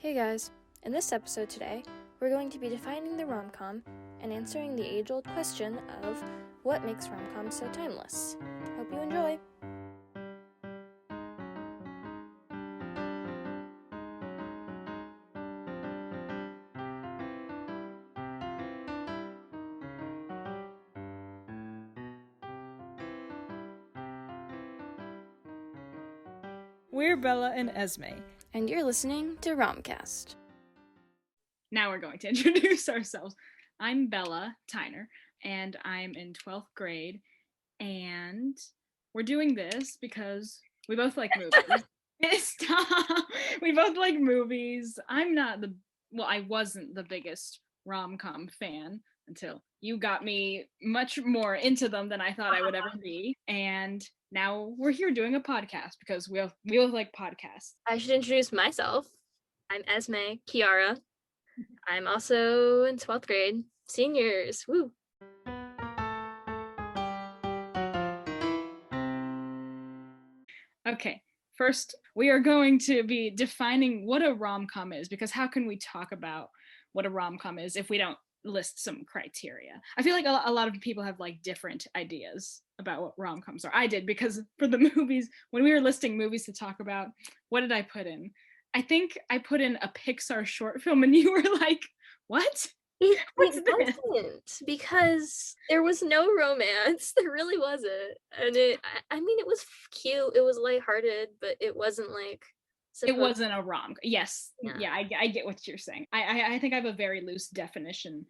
Hey guys, in this episode today, we're going to be defining the rom-com and answering the age-old question of what makes rom-coms so timeless. Hope you enjoy! We're Bella and Esme. And you're listening to Romcast. Now we're going to introduce ourselves. I'm Bella Tyner, and I'm in 12th grade, and we're doing this because we both like movies. Stop! We both like movies. I wasn't the biggest rom-com fan until you got me much more into them than I thought I would ever be, and now we're here doing a podcast because we both like podcasts. I should introduce myself. I'm Esme Kiara. I'm also in 12th grade. Seniors, woo! Okay, first we are going to be defining what a rom-com is, because how can we talk about what a rom-com is if we don't list some criteria? I feel like a lot of people have like different ideas about what rom-coms are. I did, because for the movies, when we were listing movies to talk about, what did I put in? I think I put in a Pixar short film, and you were like, what? What's It this? wasn't, because there was no romance. There really wasn't. And it was cute. It was lighthearted, but it wasn't like... It wasn't a rom. Yes. Yeah. I get what you're saying. I think I have a very loose definition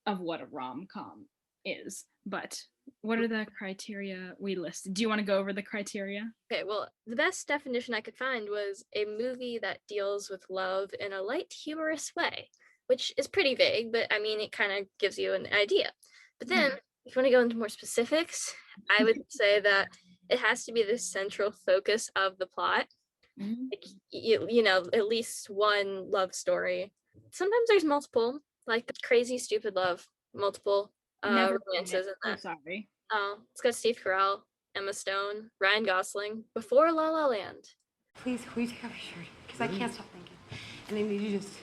of what a rom-com is, but what are the criteria we listed? Do you want to go over the criteria? Okay, well, the best definition I could find was a movie that deals with love in a light, humorous way, which is pretty vague, but I mean, it kind of gives you an idea. But then, if you want to go into more specifics, I would say that it has to be the central focus of the plot. Like, you know, at least one love story. Sometimes there's multiple, like Crazy Stupid Love, multiple romances in that. Sorry. Oh, it's got Steve Carell, Emma Stone, Ryan Gosling, before La La Land. Please, will you take off your shirt? Because I can't stop thinking. And I need you just...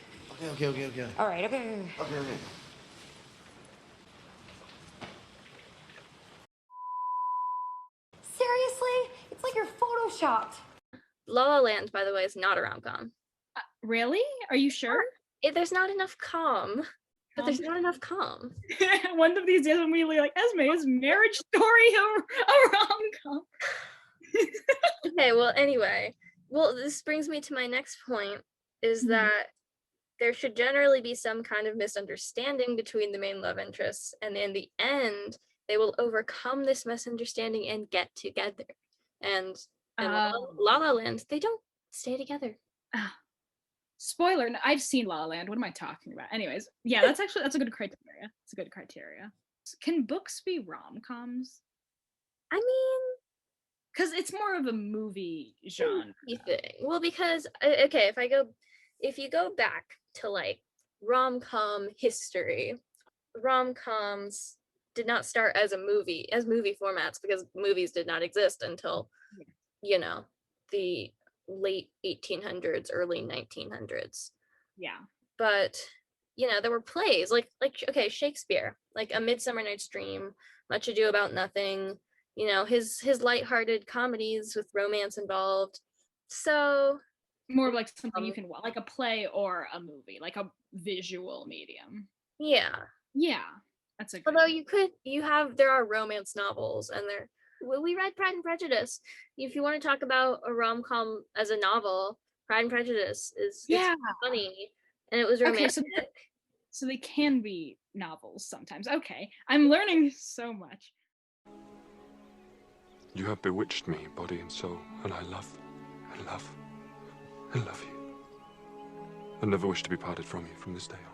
Okay. All right, okay. Okay. Seriously? It's like you're photoshopped. La La Land, by the way, is not a rom-com. Really? Are you sure? There's not enough calm. But there's not enough calm. One of these days I'm really like, Esme, is Marriage Story a rom-com? Okay, well, anyway. Well, this brings me to my next point, is that there should generally be some kind of misunderstanding between the main love interests, and in the end, they will overcome this misunderstanding and get together. And La La Land, they don't stay together. Spoiler, I've seen La La Land. What am I talking about? Anyways, yeah, that's a good criteria. It's a good criteria. Can books be rom-coms? I mean, because it's more of a movie genre thing. Well, because okay, if you go back to like rom-com history, rom-coms did not start as movie formats, because movies did not exist until you know, the late 1800s, early 1900s. Yeah. But you know, there were plays like okay, Shakespeare, like A Midsummer Night's Dream, Much Ado About Nothing, you know, his lighthearted comedies with romance involved. So more of like something you can watch, like a play or a movie, like a visual medium. Yeah. That's a good although there are romance novels, and we read Pride and Prejudice. If you want to talk about a rom-com as a novel, Pride and Prejudice is it's funny, and it was romantic. Okay, so they can be novels sometimes. Okay, I'm learning so much. You have bewitched me, body and soul, and I love you. I never wish to be parted from you from this day on.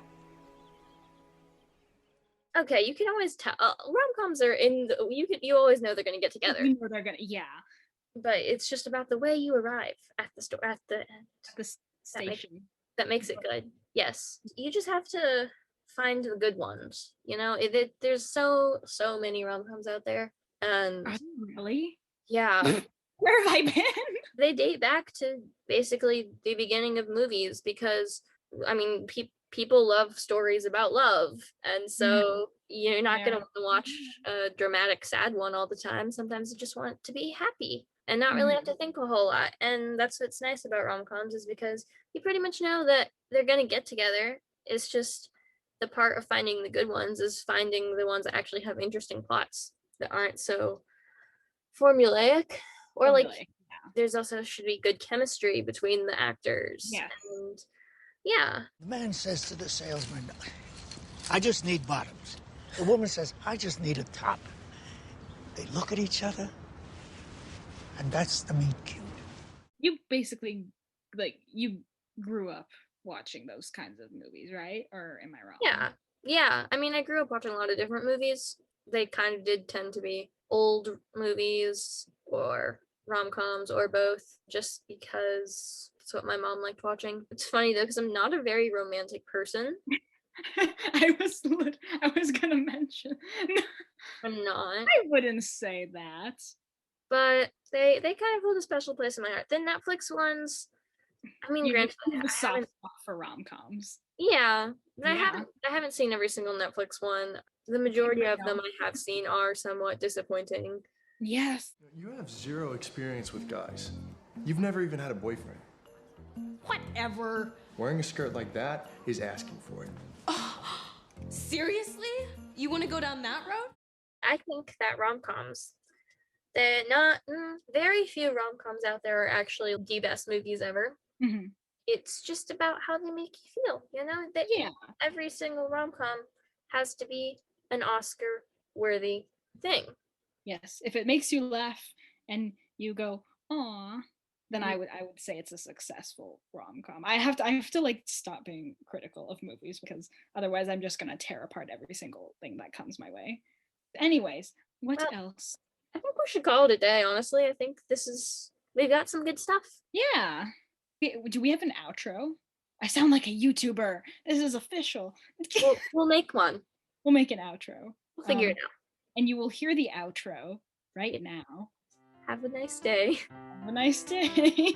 Okay, you can always tell rom-coms are you always know they're going to get together. You know they're gonna, but it's just about the way you arrive at the store at the station that makes it good. Yes, you just have to find the good ones, you know. There's so many rom-coms out there, and really, yeah. Where have I been? They date back to basically the beginning of movies, because I mean, people love stories about love, and so you're not Yeah. gonna want to watch a dramatic, sad one all the time. Sometimes you just want it to be happy and not really have to think a whole lot. And that's what's nice about rom-coms is because you pretty much know that they're gonna get together. It's just the part of finding the good ones is finding the ones that actually have interesting plots that aren't so formulaic, or like Formulaic, yeah. there's also should be good chemistry between the actors. Yes. And yeah. The man says to the salesman, I just need bottoms. The woman says, I just need a top. They look at each other, and that's the meet cute. You basically, like, you grew up watching those kinds of movies, right? Or am I wrong? Yeah. I mean, I grew up watching a lot of different movies. They kind of did tend to be old movies or rom-coms or both, just because it's what my mom liked watching. It's funny though, because I'm not a very romantic person. I was gonna mention. I'm not. I wouldn't say that. But they kind of hold a special place in my heart. The Netflix ones, I mean, You granted, have a I soft haven't, spot for rom-coms. yeah, but Yeah. I haven't seen every single Netflix one. The majority of them I have seen are somewhat disappointing. Yes. You have zero experience with guys. You've never even had a boyfriend. Whatever. Wearing a skirt like that is asking for it. Seriously? You want to go down that road? I think that rom-coms, they're not very few rom-coms out there are actually the best movies ever. Mhm. It's just about how they make you feel, you know? That Yeah. every single rom-com has to be an Oscar-worthy thing. Yes. If it makes you laugh and you go, "Aw," then I would say it's a successful rom-com. I have to like stop being critical of movies because otherwise I'm just gonna tear apart every single thing that comes my way. Anyways, what Well, else? I think we should call it a day, honestly. I think we've got some good stuff. Yeah. Do we have an outro? I sound like a YouTuber. This is official. We'll make one. We'll make an outro. We'll figure it out. And you will hear the outro right now. Have a nice day. Have a nice day.